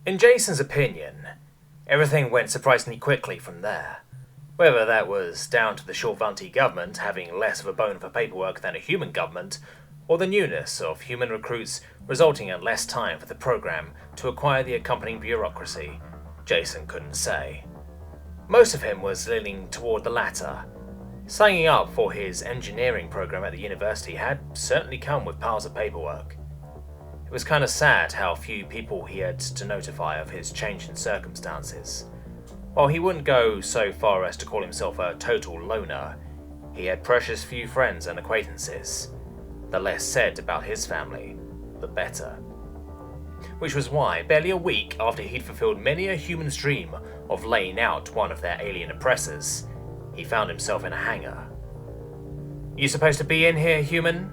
In Jason's opinion, everything went surprisingly quickly from there. Whether that was down to the Shorvanti government having less of a bone for paperwork than a human government, or the newness of human recruits resulting in less time for the program to acquire the accompanying bureaucracy, Jason couldn't say. Most of him was leaning toward the latter. Signing up for his engineering program at the university had certainly come with piles of paperwork. It was kind of sad how few people he had to notify of his change in circumstances. While he wouldn't go so far as to call himself a total loner, he had precious few friends and acquaintances. The less said about his family, the better. Which was why, barely a week after he'd fulfilled many a human's dream of laying out one of their alien oppressors, he found himself in a hangar. "You supposed to be in here, human?"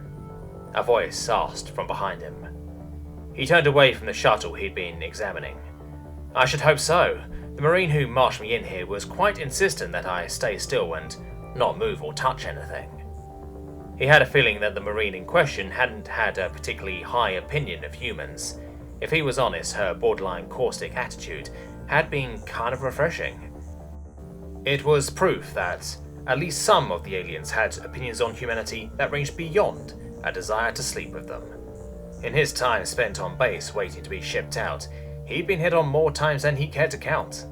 a voice asked from behind him. He turned away from the shuttle he'd been examining. "I should hope so. The Marine who marched me in here was quite insistent that I stay still and not move or touch anything." He had a feeling that the Marine in question hadn't had a particularly high opinion of humans. If he was honest, her borderline caustic attitude had been kind of refreshing. It was proof that at least some of the aliens had opinions on humanity that ranged beyond a desire to sleep with them. In his time spent on base waiting to be shipped out, he'd been hit on more times than he cared to count.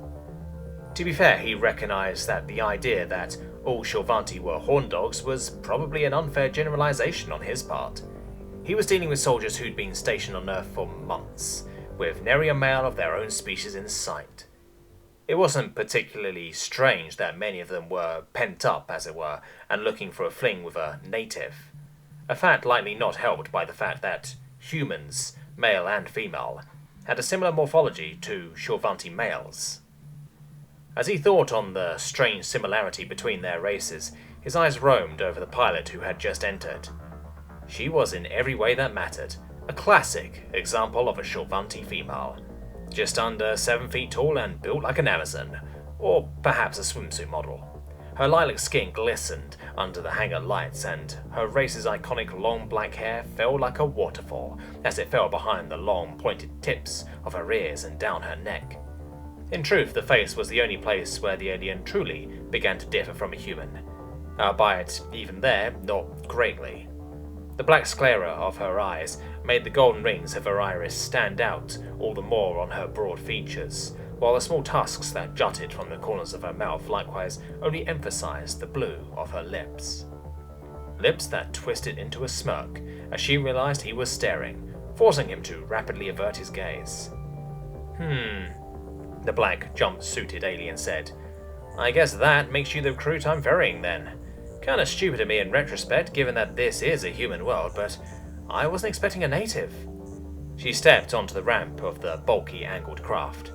To be fair, he recognized that the idea that all Shorvanti were horn dogs was probably an unfair generalization on his part. He was dealing with soldiers who'd been stationed on Earth for months, with nary a male of their own species in sight. It wasn't particularly strange that many of them were pent up, as it were, and looking for a fling with a native. A fact likely not helped by the fact that humans, male and female, had a similar morphology to Shorvanti males. As he thought on the strange similarity between their races, his eyes roamed over the pilot who had just entered. She was in every way that mattered, a classic example of a Shorvanti female. Just under 7 feet tall and built like an Amazon, or perhaps a swimsuit model. Her lilac skin glistened under the hangar lights, and her race's iconic long black hair fell like a waterfall as it fell behind the long pointed tips of her ears and down her neck. In truth, the face was the only place where the alien truly began to differ from a human, albeit even there, not greatly. The black sclera of her eyes made the golden rings of her iris stand out all the more on her broad features, while the small tusks that jutted from the corners of her mouth likewise only emphasized the blue of her lips. Lips that twisted into a smirk as she realized he was staring, forcing him to rapidly avert his gaze. The black jumpsuited alien said. "I guess that makes you the recruit I'm ferrying then. Kinda stupid of me in retrospect, given that this is a human world, but I wasn't expecting a native." She stepped onto the ramp of the bulky, angled craft.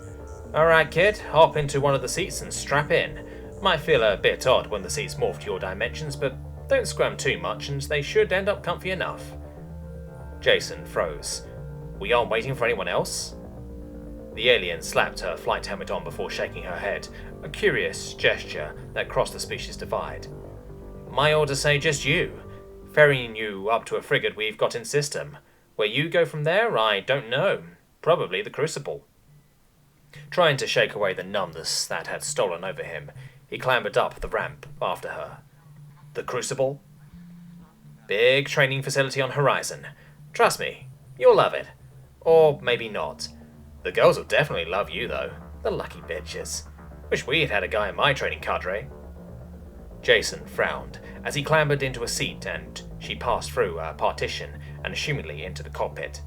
"Alright, kid, hop into one of the seats and strap in. Might feel a bit odd when the seats morph to your dimensions, but don't squirm too much and they should end up comfy enough." Jason froze. "We aren't waiting for anyone else?" The alien slapped her flight helmet on before shaking her head, a curious gesture that crossed the species divide. "My orders say just you. Ferrying you up to a frigate we've got in system. Where you go from there, I don't know. Probably the Crucible." Trying to shake away the numbness that had stolen over him, he clambered up the ramp after her. "The Crucible?" "Big training facility on Horizon. Trust me, you'll love it. Or maybe not. The girls will definitely love you, though. The lucky bitches. Wish we had had a guy in my training cadre." Jason frowned as he clambered into a seat and she passed through a partition and assumingly into the cockpit.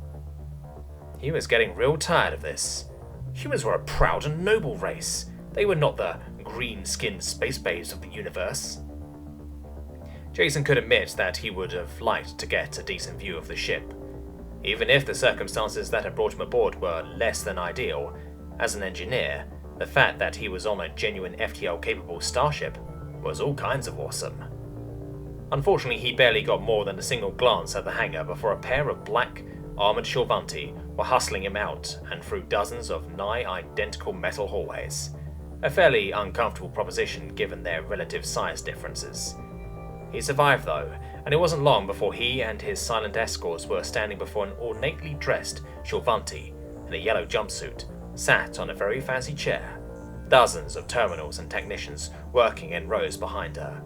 He was getting real tired of this. Humans were a proud and noble race. They were not the green-skinned space babes of the universe. Jason could admit that he would have liked to get a decent view of the ship. Even if the circumstances that had brought him aboard were less than ideal, as an engineer, the fact that he was on a genuine FTL-capable starship was all kinds of awesome. Unfortunately, he barely got more than a single glance at the hangar before a pair of black, armored Shorvanti were hustling him out and through dozens of nigh-identical metal hallways. A fairly uncomfortable proposition given their relative size differences. He survived though, and it wasn't long before he and his silent escorts were standing before an ornately dressed Shorvanti in a yellow jumpsuit, sat on a very fancy chair, dozens of terminals and technicians working in rows behind her.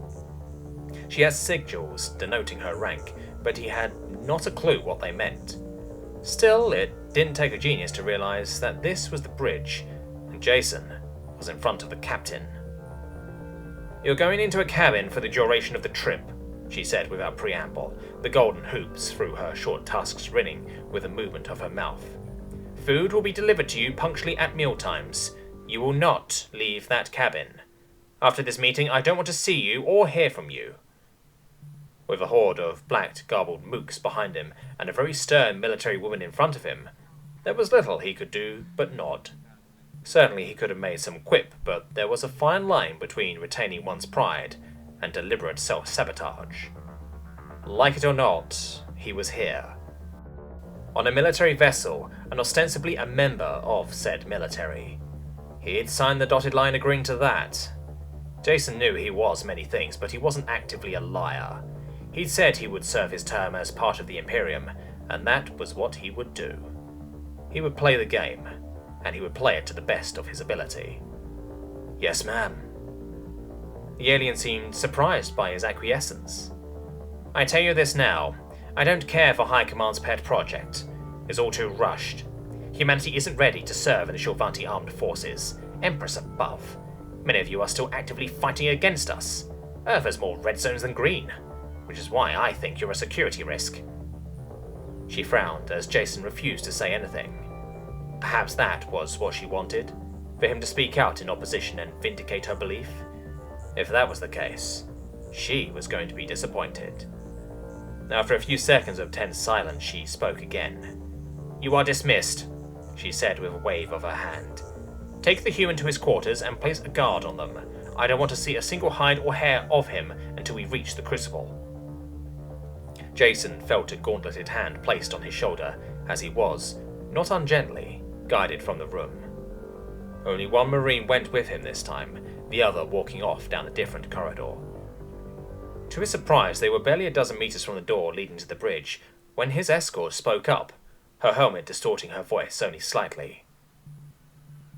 She had sigils denoting her rank, but he had not a clue what they meant. Still, it didn't take a genius to realize that this was the bridge, and Jason was in front of the captain. "You're going into a cabin for the duration of the trip," she said without preamble, the golden hoops through her short tusks ringing with the movement of her mouth. "Food will be delivered to you punctually at mealtimes. You will not leave that cabin. After this meeting, I don't want to see you or hear from you." With a horde of black garbled mooks behind him and a very stern military woman in front of him, there was little he could do but nod. Certainly he could have made some quip, but there was a fine line between retaining one's pride and deliberate self-sabotage. Like it or not, he was here. On a military vessel, and ostensibly a member of said military. He'd signed the dotted line agreeing to that. Jason knew he was many things, but he wasn't actively a liar. He'd said he would serve his term as part of the Imperium, and that was what he would do. He would play the game, and he would play it to the best of his ability. "Yes, ma'am." The alien seemed surprised by his acquiescence. "I tell you this now, I don't care for High Command's pet project. It's all too rushed. Humanity isn't ready to serve in the Shulvanti armed forces. Empress above. Many of you are still actively fighting against us. Earth has more red zones than green, which is why I think you're a security risk." She frowned as Jason refused to say anything. Perhaps that was what she wanted, for him to speak out in opposition and vindicate her belief. If that was the case, she was going to be disappointed. After a few seconds of tense silence, she spoke again. "You are dismissed," she said with a wave of her hand. "Take the human to his quarters and place a guard on them. I don't want to see a single hide or hair of him until we reach the Crucible." Jason felt a gauntleted hand placed on his shoulder as he was, not ungently, guided from the room. Only one Marine went with him this time, the other walking off down a different corridor. To his surprise, they were barely a dozen meters from the door leading to the bridge when his escort spoke up, her helmet distorting her voice only slightly.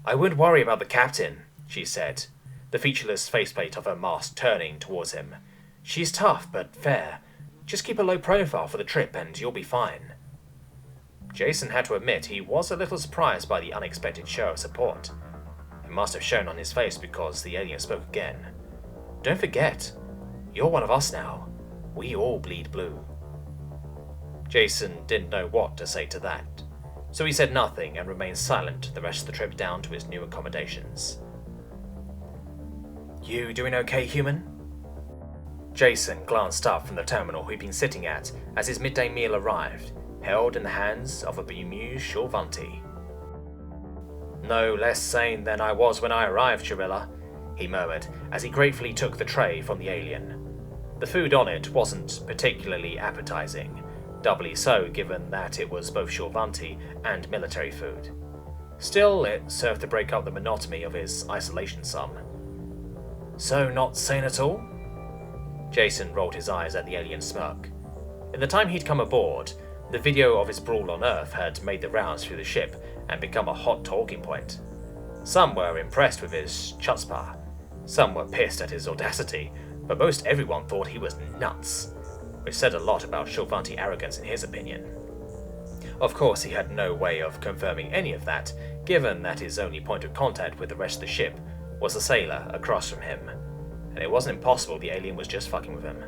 "I wouldn't worry about the captain," she said, the featureless faceplate of her mask turning towards him. "She's tough, but fair. Just keep a low profile for the trip and you'll be fine." Jason had to admit he was a little surprised by the unexpected show of support. It must have shown on his face because the alien spoke again. "Don't forget, you're one of us now. We all bleed blue." Jason didn't know what to say to that, so he said nothing and remained silent the rest of the trip down to his new accommodations. "You doing okay, human?" Jason glanced up from the terminal he'd been sitting at as his midday meal arrived, held in the hands of a bemused Shulvanti. "No less sane than I was when I arrived, Sherila," he murmured as he gratefully took the tray from the alien. The food on it wasn't particularly appetizing, doubly so given that it was both Shulvanti and military food. Still, it served to break up the monotony of his isolation some. "So not sane at all?" Jason rolled his eyes at the alien smirk. In the time he'd come aboard, the video of his brawl on Earth had made the rounds through the ship and become a hot talking point. Some were impressed with his chutzpah, some were pissed at his audacity, but most everyone thought he was nuts, which said a lot about Shulvanti arrogance in his opinion. Of course, he had no way of confirming any of that, given that his only point of contact with the rest of the ship was the sailor across from him, and it wasn't impossible the alien was just fucking with him.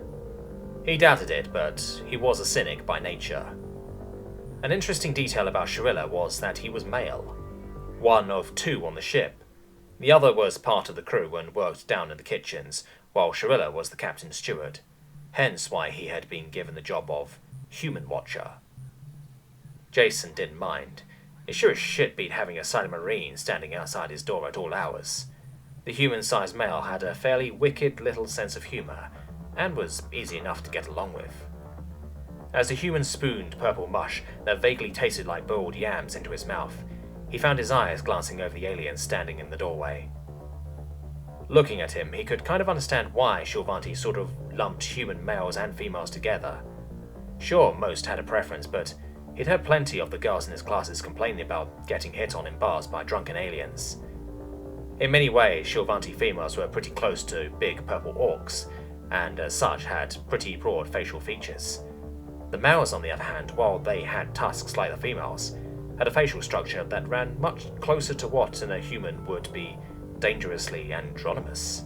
He doubted it, but he was a cynic by nature. An interesting detail about Sherila was that he was male, one of two on the ship. The other was part of the crew and worked down in the kitchens, while Sherila was the captain's steward, hence why he had been given the job of human watcher. Jason didn't mind. It sure as shit beat having a silent marine standing outside his door at all hours. The human-sized male had a fairly wicked little sense of humor, and was easy enough to get along with. As the human spooned purple mush that vaguely tasted like boiled yams into his mouth, he found his eyes glancing over the alien standing in the doorway. Looking at him, he could kind of understand why Shulvanti sort of lumped human males and females together. Sure, most had a preference, but He'd heard plenty of the girls in his classes complaining about getting hit on in bars by drunken aliens. In many ways, Shilvanti females were pretty close to big purple orcs, and as such had pretty broad facial features. The males, on the other hand, while they had tusks like the females, had a facial structure that ran much closer to what in a human would be dangerously androgynous.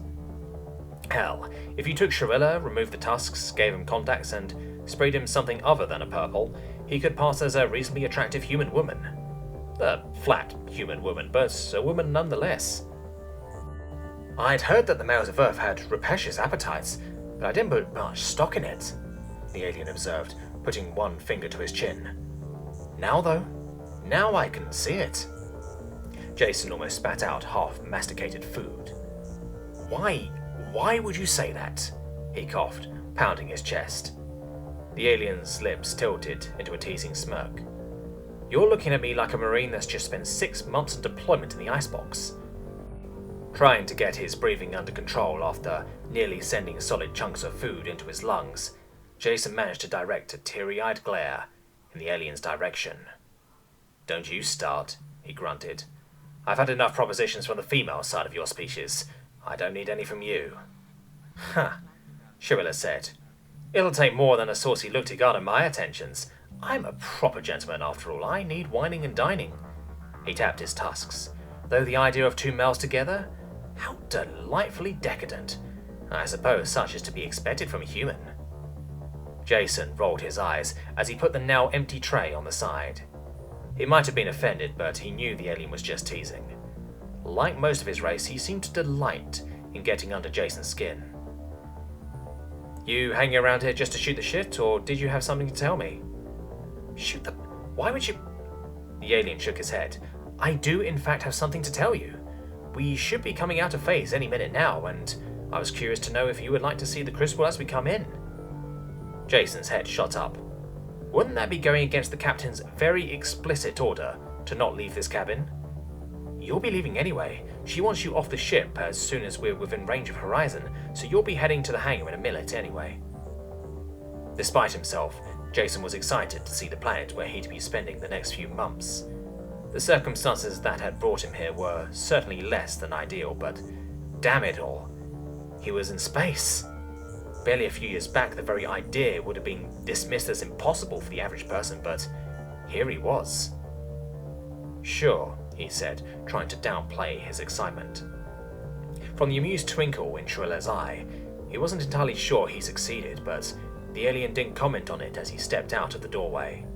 Hell, if you took Sherila, removed the tusks, gave him contacts, and sprayed him something other than a purple, he could pass as a reasonably attractive human woman. A flat human woman, but a woman nonetheless. I'd heard that the males of Earth had rapacious appetites, but I didn't put much stock in it, the alien observed, putting one finger to his chin. Now though, now I can see it. Jason almost spat out half-masticated food. Why would you say that? He coughed, pounding his chest. The alien's lips tilted into a teasing smirk. You're looking at me like a Marine that's just spent 6 months in deployment in the icebox. Trying to get his breathing under control after nearly sending solid chunks of food into his lungs, Jason managed to direct a teary-eyed glare in the alien's direction. Don't you start, he grunted. I've had enough propositions from the female side of your species. I don't need any from you. Huh, Sherila said. It'll take more than a saucy look to garner my attentions. I'm a proper gentleman after all. I need wining and dining. He tapped his tusks. Though the idea of two males together? How delightfully decadent. I suppose such is to be expected from a human. Jason rolled his eyes as he put the now empty tray on the side. He might have been offended, but he knew the alien was just teasing. Like most of his race, he seemed to delight in getting under Jason's skin. You hanging around here just to shoot the shit, or did you have something to tell me? Shoot the... Why would you... The alien shook his head. I do in fact have something to tell you. We should be coming out of phase any minute now, and I was curious to know if you would like to see the crucible as we come in. Jason's head shot up. Wouldn't that be going against the captain's very explicit order to not leave this cabin? You'll be leaving anyway. She wants you off the ship as soon as we're within range of Horizon, so you'll be heading to the hangar in a minute anyway. Despite himself, Jason was excited to see the planet where he'd be spending the next few months. The circumstances that had brought him here were certainly less than ideal, but damn it all, he was in space. Barely a few years back, the very idea would have been dismissed as impossible for the average person, but here he was. Sure, he said, trying to downplay his excitement. From the amused twinkle in Shrila's eye, he wasn't entirely sure he succeeded, but the alien didn't comment on it as he stepped out of the doorway.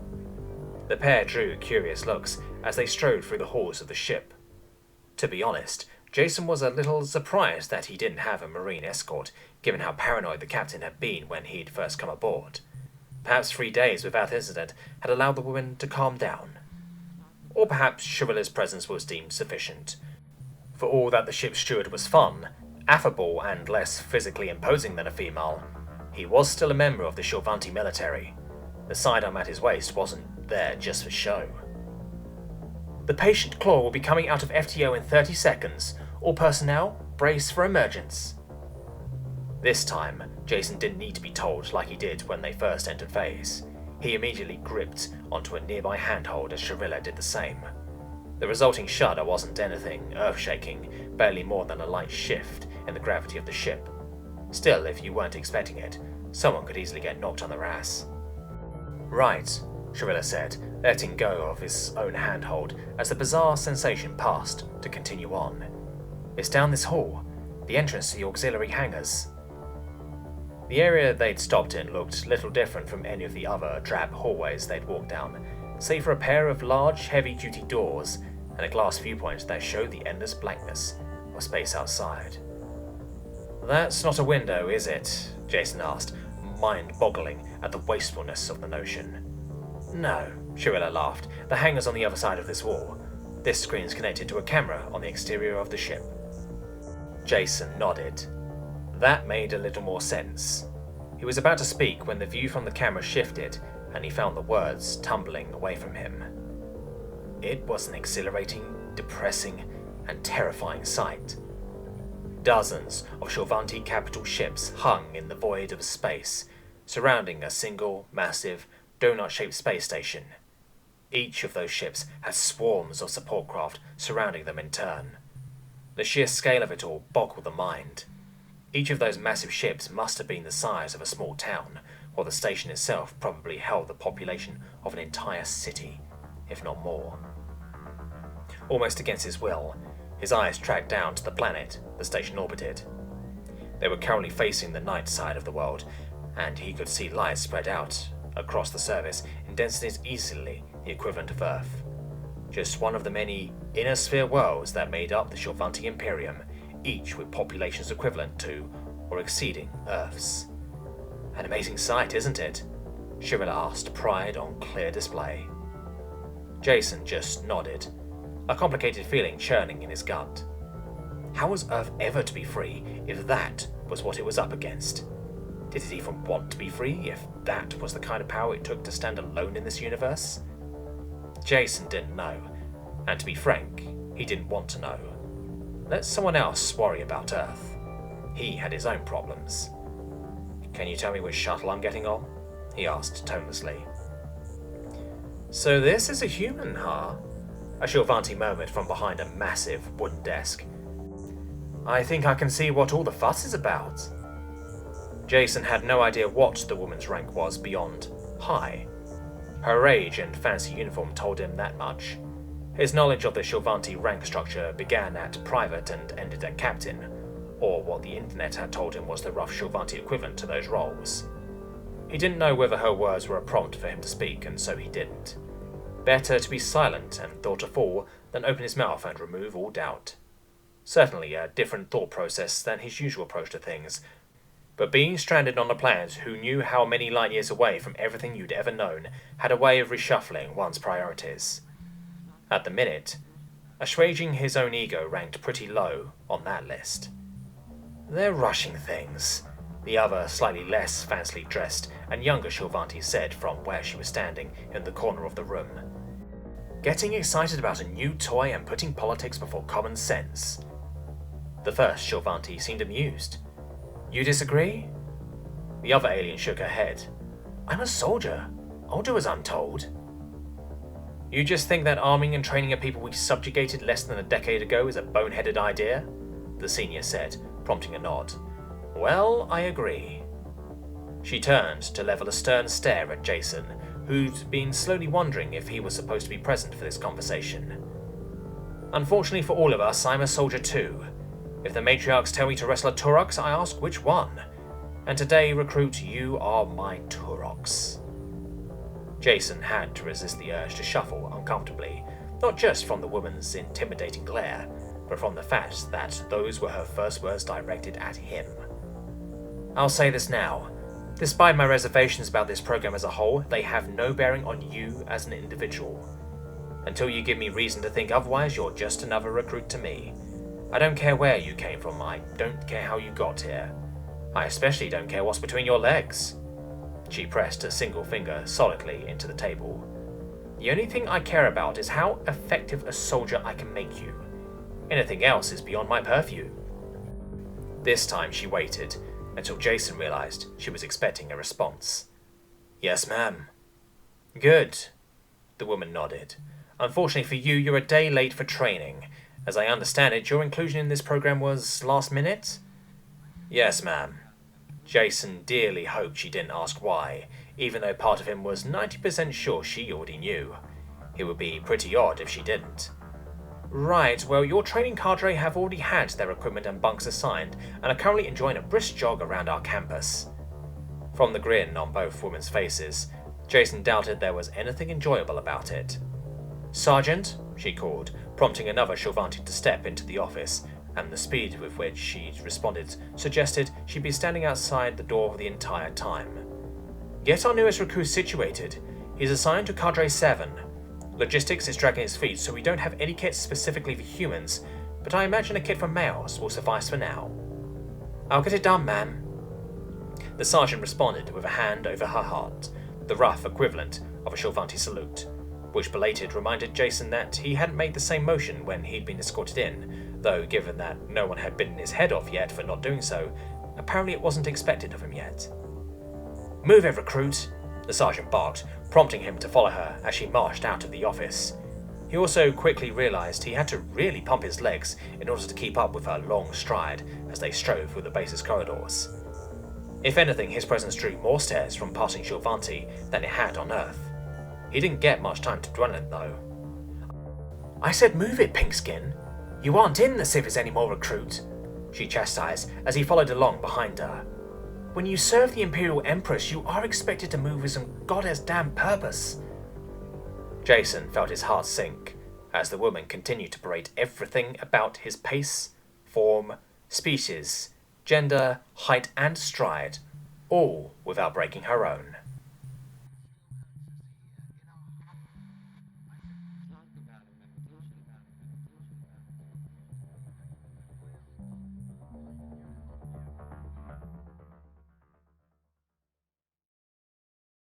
The pair drew curious looks as they strode through the halls of the ship. To be honest, Jason was a little surprised that he didn't have a marine escort, given how paranoid the captain had been when he'd first come aboard. Perhaps 3 days without incident had allowed the woman to calm down. Or perhaps Shrila's presence was deemed sufficient. For all that the ship's steward was fun, affable, and less physically imposing than a female, he was still a member of the Shilvanti military. The sidearm at his waist wasn't there just for show. The patient claw will be coming out of FTO in 30 seconds. All personnel, brace for emergence. This time, Jason didn't need to be told like he did when they first entered phase. He immediately gripped onto a nearby handhold as Sherila did the same. The resulting shudder wasn't anything earth-shaking, barely more than a light shift in the gravity of the ship. Still, if you weren't expecting it, someone could easily get knocked on their ass. Right, Sherila said, letting go of his own handhold as the bizarre sensation passed to continue on. It's down this hall, the entrance to the auxiliary hangars. The area they'd stopped in looked little different from any of the other drab hallways they'd walked down, save for a pair of large, heavy-duty doors and a glass viewpoint that showed the endless blackness of space outside. That's not a window, is it? Jason asked, mind-boggling at the wastefulness of the notion. No, Sherila laughed. The hangar's on the other side of this wall. This screen's connected to a camera on the exterior of the ship. Jason nodded. That made a little more sense. He was about to speak when the view from the camera shifted and he found the words tumbling away from him. It was an exhilarating, depressing, and terrifying sight. Dozens of Shilvanti capital ships hung in the void of space, surrounding a single, massive, donut-shaped space station, Each of those ships had swarms of support craft surrounding them in turn. The sheer scale of it all boggled the mind. Each of those massive ships must have been the size of a small town, while the station itself probably held the population of an entire city, if not more. Almost against his will, his eyes tracked down to the planet the station orbited. They were currently facing the night side of the world, and he could see light spread out across the surface in densities easily the equivalent of Earth. Just one of the many inner sphere worlds that made up the Shorvanti Imperium, each with populations equivalent to or exceeding Earth's. An amazing sight, isn't it? Sherila asked, pride on clear display. Jason just nodded, a complicated feeling churning in his gut. How was Earth ever to be free if that was what it was up against? Did it even want to be free if that was the kind of power it took to stand alone in this universe? Jason didn't know, and to be frank, he didn't want to know. Let someone else worry about Earth. He had his own problems. Can you tell me which shuttle I'm getting on? He asked tonelessly. So this is a human, huh? A Shorvanti murmured from behind a massive wooden desk. I think I can see what all the fuss is about. Jason had no idea what the woman's rank was beyond high. Her age and fancy uniform told him that much. His knowledge of the Shorvanti rank structure began at private and ended at captain, or what the internet had told him was the rough Shorvanti equivalent to those roles. He didn't know whether her words were a prompt for him to speak, and so he didn't. Better to be silent and thought a fool than open his mouth and remove all doubt. Certainly a different thought process than his usual approach to things, but being stranded on a planet who knew how many light years away from everything you'd ever known had a way of reshuffling one's priorities. At the minute, assuaging his own ego ranked pretty low on that list. They're rushing things, the other slightly less fancily dressed and younger Shorvanti said from where she was standing in the corner of the room. Getting excited about a new toy and putting politics before common sense. The first Shorvanti seemed amused. You disagree? The other alien shook her head. I'm a soldier. I'll do as I'm told. You just think that arming and training a people we subjugated less than a decade ago is a boneheaded idea? The senior said, prompting a nod. Well, I agree. She turned to level a stern stare at Jason, who'd been slowly wondering if he was supposed to be present for this conversation. Unfortunately for all of us, I'm a soldier too. If the matriarchs tell me to wrestle a Turox, I ask which one. And today, recruit, you are my Turox. Jason had to resist the urge to shuffle uncomfortably, not just from the woman's intimidating glare, but from the fact that those were her first words directed at him. I'll say this now. Despite my reservations about this program as a whole, they have no bearing on you as an individual. Until you give me reason to think otherwise, you're just another recruit to me. I don't care where you came from, I don't care how you got here. I especially don't care what's between your legs. She pressed a single finger solidly into the table. The only thing I care about is how effective a soldier I can make you. Anything else is beyond my purview. This time she waited until Jason realized she was expecting a response. Yes, ma'am. Good. The woman nodded. Unfortunately for you, you're a day late for training. As I understand it, your inclusion in this program was last minute? Yes, ma'am. Jason dearly hoped she didn't ask why, even though part of him was 90% sure she already knew. It would be pretty odd if she didn't. Right, well, your training cadre have already had their equipment and bunks assigned, and are currently enjoying a brisk jog around our campus. From the grin on both women's faces, Jason doubted there was anything enjoyable about it. Sergeant, she called, prompting another Shorvanti to step into the office, and the speed with which she responded suggested she'd be standing outside the door the entire time. Get our newest recruit situated. He's assigned to Cadre 7. Logistics is dragging his feet, so we don't have any kits specifically for humans, but I imagine a kit for males will suffice for now. I'll get it done, ma'am. The sergeant responded with a hand over her heart, the rough equivalent of a Shorvanti salute, which belated reminded Jason that he hadn't made the same motion when he'd been escorted in, though given that no one had bitten his head off yet for not doing so, apparently it wasn't expected of him yet. Move it, recruit. The sergeant barked, prompting him to follow her as she marched out of the office. He also quickly realised he had to really pump his legs in order to keep up with her long stride as they strode through the base's corridors. If anything, his presence drew more stares from passing Shulvanti than it had on Earth. He didn't get much time to dwell on it, though. "I said move it, Pinkskin. You aren't in the civvies anymore, recruit," she chastised as he followed along behind her. "When you serve the Imperial Empress, you are expected to move with some goddess damn purpose." Jason felt his heart sink as the woman continued to berate everything about his pace, form, species, gender, height, and stride, all without breaking her own.